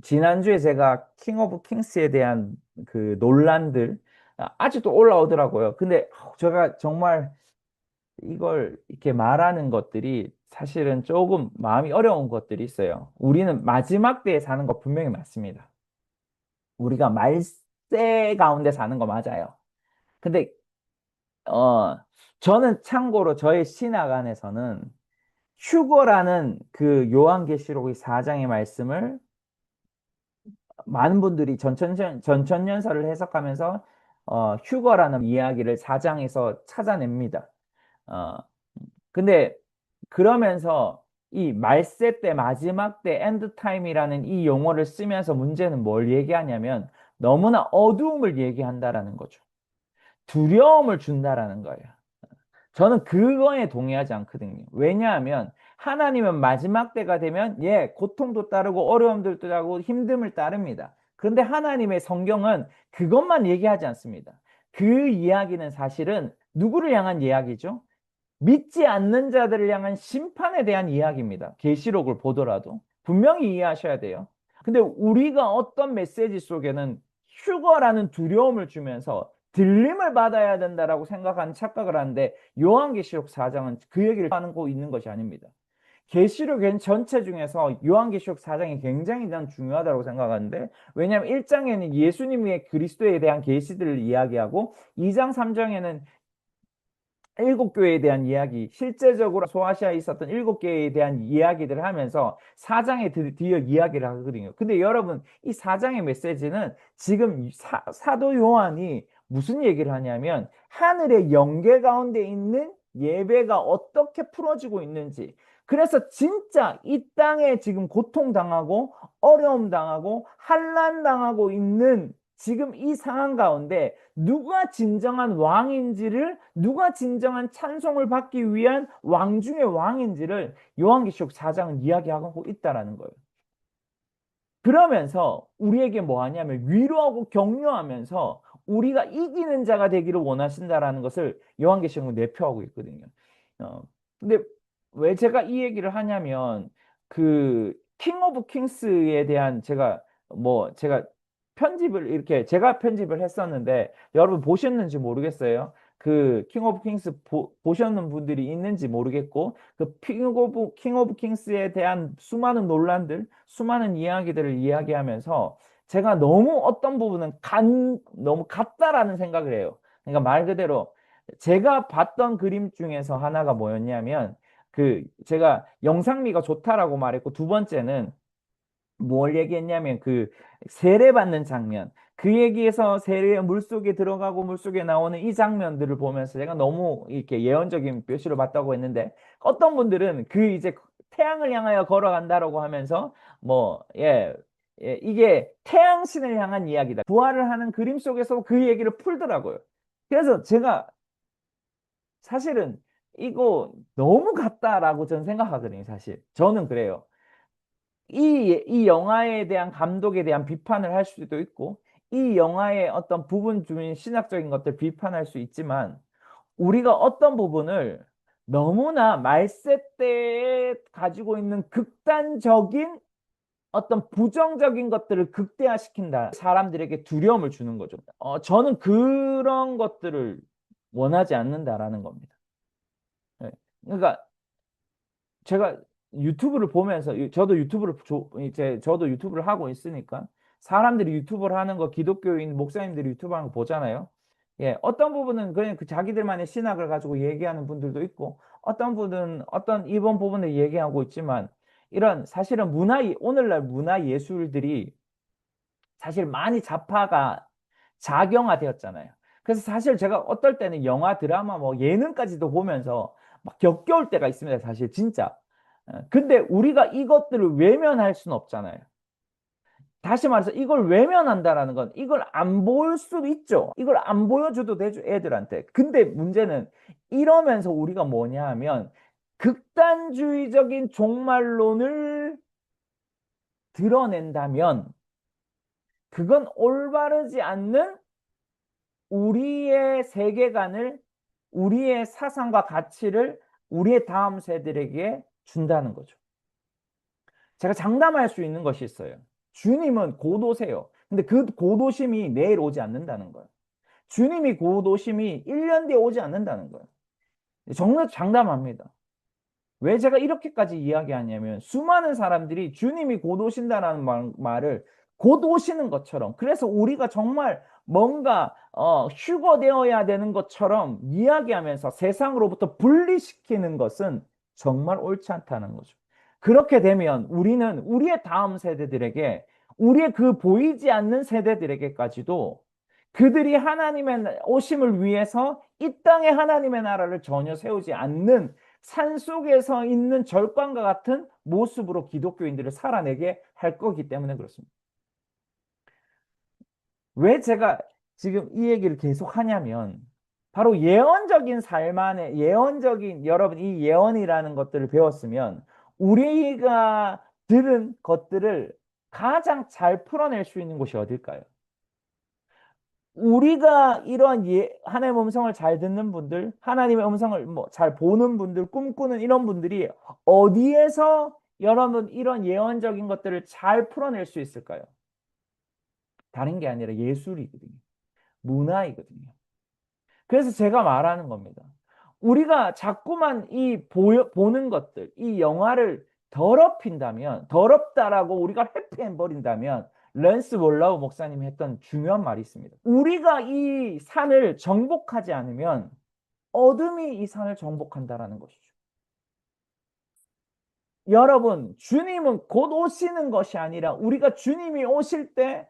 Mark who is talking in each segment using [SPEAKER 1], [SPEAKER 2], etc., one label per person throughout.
[SPEAKER 1] 지난주에 제가 킹 오브 킹스에 대한 그 논란들 아직도 올라오더라고요. 근데 제가 정말 이걸 이렇게 말하는 것들이 사실은 조금 마음이 어려운 것들이 있어요. 우리는 마지막 때에 사는 거 분명히 맞습니다. 우리가 말세 가운데 사는 거 맞아요. 근데 어 저는 참고로 저의 신학 안에서는 휴거라는 그 요한계시록 의 4장의 말씀을 많은 분들이 전천년설을 해석하면서 휴거라는 이야기를 4장에서 찾아냅니다. 어, 근데 그러면서 이 말세 때 마지막 때 엔드 타임이라는 이 용어를 쓰면서 문제는 뭘 얘기하냐면 너무나 어두움을 얘기한다라는 거죠. 두려움을 준다라는 거예요. 저는 그거에 동의하지 않거든요. 왜냐하면 하나님은 마지막 때가 되면 고통도 따르고 어려움들도 따르고 힘듦을 따릅니다. 그런데 하나님의 성경은 그것만 얘기하지 않습니다. 그 이야기는 사실은 누구를 향한 이야기죠? 믿지 않는 자들을 향한 심판에 대한 이야기입니다. 계시록을 보더라도 분명히 이해하셔야 돼요. 근데 우리가 어떤 메시지 속에는 휴거라는 두려움을 주면서 들림을 받아야 된다라고 생각하는 착각을 하는데 요한계시록 4장은 그 얘기를 하고 있는 것이 아닙니다. 계시록 전체 중에서 요한계시록 4장이 굉장히 난 중요하다고 생각하는데 왜냐하면 1장에는 예수님의 그리스도에 대한 계시들을 이야기하고 2장 3장에는 일곱 교회에 대한 이야기, 실제적으로 소아시아에 있었던 일곱 교회에 대한 이야기들을 하면서 사장에 드디어 이야기를 하거든요. 근데 여러분, 이 사장의 메시지는 지금 사도 요한이 무슨 얘기를 하냐면 하늘의 영계 가운데 있는 예배가 어떻게 풀어지고 있는지, 그래서 진짜 이 땅에 지금 고통당하고 어려움 당하고 환난 당하고 있는 지금 이 상황 가운데 누가 진정한 왕인지를, 누가 진정한 찬송을 받기 위한 왕 중의 왕인지를 요한계시록 4장은 이야기하고 있다라는 거예요. 그러면서 우리에게 뭐 하냐면 위로하고 격려하면서 우리가 이기는 자가 되기를 원하신다라는 것을 요한계시록은 내표하고 있거든요. 어, 근데 왜 제가 이 얘기를 하냐면 그 킹 오브 킹스에 대한 제가 편집을 이렇게 제가 편집을 했었는데 여러분 보셨는지 모르겠어요. 그 킹 오브 킹스 보셨는 분들이 있는지 모르겠고 그 킹 오브 킹스에 대한 수많은 논란들, 수많은 이야기들을 이야기하면서 제가 너무 어떤 부분은 너무 같다라는 생각을 해요. 그러니까 말 그대로 제가 봤던 그림 중에서 하나가 뭐였냐면 그 제가 영상미가 좋다라고 말했고 두 번째는 뭘 얘기했냐면 그 세례받는 장면 그 얘기에서 세례 물속에 들어가고 물속에 나오는 이 장면들을 보면서 제가 너무 이렇게 예언적인 표시를 봤다고 했는데 어떤 분들은 그 이제 태양을 향하여 걸어간다라고 하면서 이게 태양신을 향한 이야기다 부활을 하는 그림 속에서 그 얘기를 풀더라고요. 그래서 제가 사실은 이거 너무 같다라고 저는 생각하거든요. 사실 저는 그래요. 이 영화에 대한 감독에 대한 비판을 할 수도 있고, 이 영화의 어떤 부분 중인 신학적인 것들 비판할 수 있지만, 우리가 어떤 부분을 너무나 말세 때에 가지고 있는 극단적인 어떤 부정적인 것들을 극대화시킨다. 사람들에게 두려움을 주는 거죠. 저는 그런 것들을 원하지 않는다라는 겁니다. 네. 그러니까 제가 유튜브를 보면서 저도 유튜브를 하고 있으니까 사람들이 유튜브를 하는 거 기독교인 목사님들이 유튜브 하는 거 보잖아요. 어떤 부분은 그냥 그 자기들만의 신학을 가지고 얘기하는 분들도 있고 어떤 분은 어떤 이번 부분을 얘기하고 있지만 이런 사실은 오늘날 문화 예술들이 사실 많이 좌파가 작용화되었잖아요. 그래서 사실 제가 어떨 때는 영화, 드라마, 뭐 예능까지도 보면서 막 격겨울 때가 있습니다. 사실 진짜. 근데 우리가 이것들을 외면할 수는 없잖아요. 다시 말해서 이걸 외면한다라는 건 이걸 안 보일 수도 있죠. 이걸 안 보여줘도 되죠, 애들한테. 근데 문제는 이러면서 우리가 뭐냐 하면 극단주의적인 종말론을 드러낸다면 그건 올바르지 않는 우리의 세계관을, 우리의 사상과 가치를 우리의 다음 세대에게 준다는 거죠. 제가 장담할 수 있는 것이 있어요. 주님은 곧 오세요. 근데 그 곧 오심이 내일 오지 않는다는 거예요. 주님이 곧 오심이 1년 뒤에 오지 않는다는 거예요. 정말 장담합니다. 왜 제가 이렇게까지 이야기하냐면 수많은 사람들이 주님이 곧 오신다는 말을 곧 오시는 것처럼, 그래서 우리가 정말 뭔가 휴거되어야 되는 것처럼 이야기하면서 세상으로부터 분리시키는 것은 정말 옳지 않다는 거죠. 그렇게 되면 우리는 우리의 다음 세대들에게, 우리의 그 보이지 않는 세대들에게까지도 그들이 하나님의 오심을 위해서 이 땅에 하나님의 나라를 전혀 세우지 않는 산속에서 있는 절관과 같은 모습으로 기독교인들을 살아내게 할 거기 때문에 그렇습니다. 왜 제가 지금 이 얘기를 계속 하냐면, 바로 예언적인 삶 안에, 예언적인, 여러분 이 예언이라는 것들을 배웠으면 우리가 들은 것들을 가장 잘 풀어낼 수 있는 곳이 어딜까요? 우리가 이런 하나님의 음성을 잘 듣는 분들, 하나님의 음성을 잘 보는 분들, 꿈꾸는 이런 분들이 어디에서 여러분 이런 예언적인 것들을 잘 풀어낼 수 있을까요? 다른 게 아니라 예술이거든요. 문화이거든요. 그래서 제가 말하는 겁니다. 우리가 자꾸만 보는 것들, 이 영화를 더럽힌다면, 더럽다라고 우리가 회피해버린다면, 랜스 월라우 목사님이 했던 중요한 말이 있습니다. 우리가 이 산을 정복하지 않으면 어둠이 이 산을 정복한다라는 것이죠. 여러분, 주님은 곧 오시는 것이 아니라 우리가 주님이 오실 때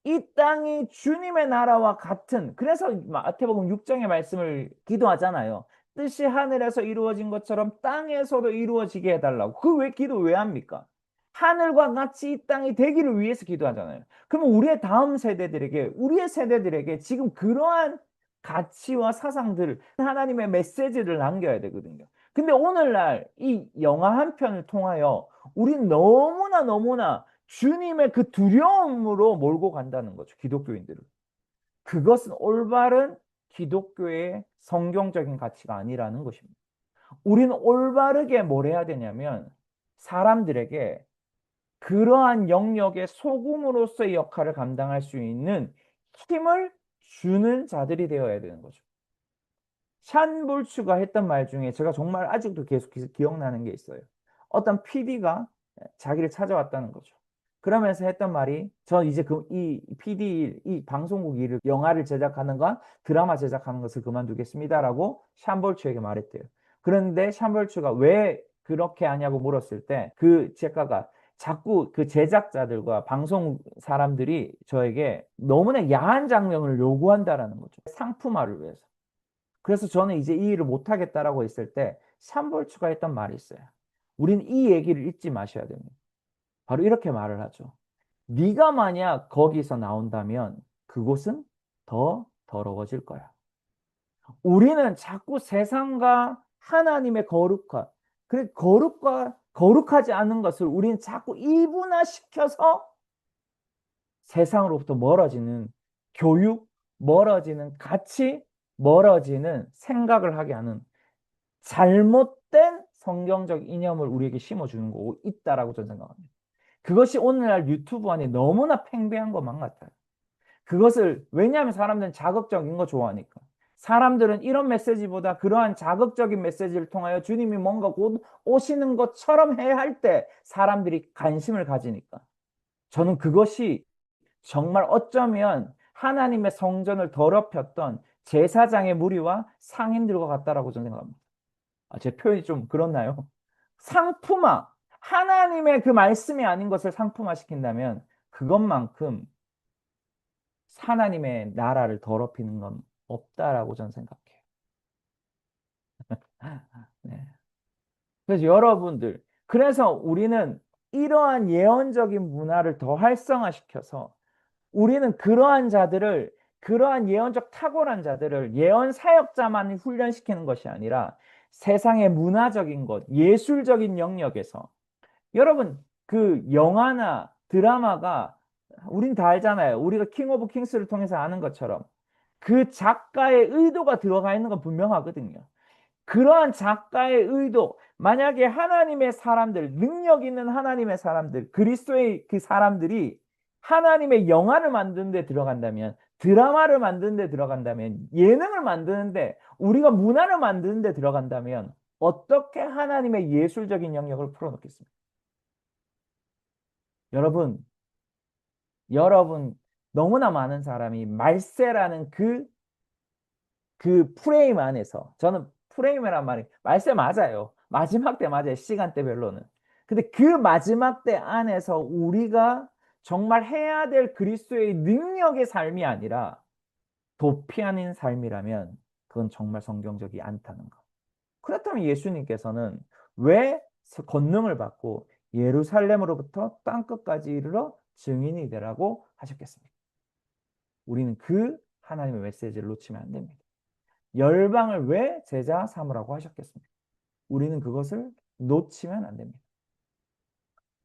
[SPEAKER 1] 이 땅이 주님의 나라와 같은, 그래서 마태복음 6장의 말씀을 기도하잖아요. 뜻이 하늘에서 이루어진 것처럼 땅에서도 이루어지게 해달라고. 그 왜 기도 왜 합니까? 하늘과 같이 이 땅이 되기를 위해서 기도하잖아요. 그러면 우리의 다음 세대들에게, 우리의 세대들에게 지금 그러한 가치와 사상들을, 하나님의 메시지를 남겨야 되거든요. 근데 오늘날 이 영화 한 편을 통하여 우린 너무나 주님의 그 두려움으로 몰고 간다는 거죠. 기독교인들을. 그것은 올바른 기독교의 성경적인 가치가 아니라는 것입니다. 우리는 올바르게 뭘 해야 되냐면 사람들에게 그러한 영역의 소금으로서의 역할을 감당할 수 있는 힘을 주는 자들이 되어야 되는 거죠. 샨 볼츠가 했던 말 중에 제가 정말 아직도 계속 기억나는 게 있어요. 어떤 PD가 자기를 찾아왔다는 거죠. 그러면서 했던 말이, 저 이제 이 PD 이 방송국 일을, 영화를 제작하는 건 드라마 제작하는 것을 그만두겠습니다라고 샨 볼츠에게 말했대요. 그런데 샨 볼츠가 왜 그렇게 하냐고 물었을 때 그 작가가, 자꾸 그 제작자들과 방송 사람들이 저에게 너무나 야한 장면을 요구한다라는 거죠. 상품화를 위해서. 그래서 저는 이제 이 일을 못하겠다라고 했을 때 샴볼츠가 했던 말이 있어요. 우린 이 얘기를 잊지 마셔야 됩니다. 바로 이렇게 말을 하죠. 네가 만약 거기서 나온다면 그곳은 더 더러워질 거야. 우리는 자꾸 세상과 하나님의 거룩과, 그 거룩과 거룩하지 않은 것을 우리는 자꾸 이분화시켜서 세상으로부터 멀어지는 교육, 멀어지는 가치, 멀어지는 생각을 하게 하는 잘못된 성경적 이념을 우리에게 심어주는 거고 있다라고 저는 생각합니다. 그것이 오늘날 유튜브 안에 너무나 팽배한 것만 같아요. 그것을, 왜냐하면 사람들은 자극적인 거 좋아하니까. 사람들은 이런 메시지보다 그러한 자극적인 메시지를 통하여 주님이 뭔가 곧 오시는 것처럼 해야 할 때 사람들이 관심을 가지니까. 저는 그것이 정말 어쩌면 하나님의 성전을 더럽혔던 제사장의 무리와 상인들과 같다라고 저는 생각합니다. 제 표현이 좀 그렇나요? 상품화, 하나님의 그 말씀이 아닌 것을 상품화 시킨다면 그것만큼 하나님의 나라를 더럽히는 건 없다라고 저는 생각해요. 네. 그래서 여러분들, 그래서 우리는 이러한 예언적인 문화를 더 활성화시켜서 우리는 그러한 자들을, 그러한 예언적 탁월한 자들을 예언 사역자만 훈련시키는 것이 아니라 세상의 문화적인 것, 예술적인 영역에서, 여러분 그 영화나 드라마가, 우린 다 알잖아요. 우리가 킹 오브 킹스를 통해서 아는 것처럼 그 작가의 의도가 들어가 있는 건 분명하거든요. 그러한 작가의 의도, 만약에 하나님의 사람들, 능력 있는 하나님의 사람들, 그리스도의 그 사람들이 하나님의 영화를 만드는 데 들어간다면, 드라마를 만드는 데 들어간다면, 예능을 만드는데, 우리가 문화를 만드는 데 들어간다면 어떻게 하나님의 예술적인 영역을 풀어놓겠습니까? 여러분, 여러분, 너무나 많은 사람이 말세라는 그 프레임 안에서, 저는 프레임이란 말이 말세 맞아요. 마지막 때 맞아요. 시간대별로는. 근데 그 마지막 때 안에서 우리가 정말 해야 될 그리스도의 능력의 삶이 아니라 도피 아닌 삶이라면 그건 정말 성경적이 않다는 거. 그렇다면 예수님께서는 왜 권능을 받고 예루살렘으로부터 땅끝까지 이르러 증인이 되라고 하셨겠습니까? 우리는 그 하나님의 메시지를 놓치면 안 됩니다. 열방을 왜 제자 삼으라고 하셨겠습니까? 우리는 그것을 놓치면 안 됩니다.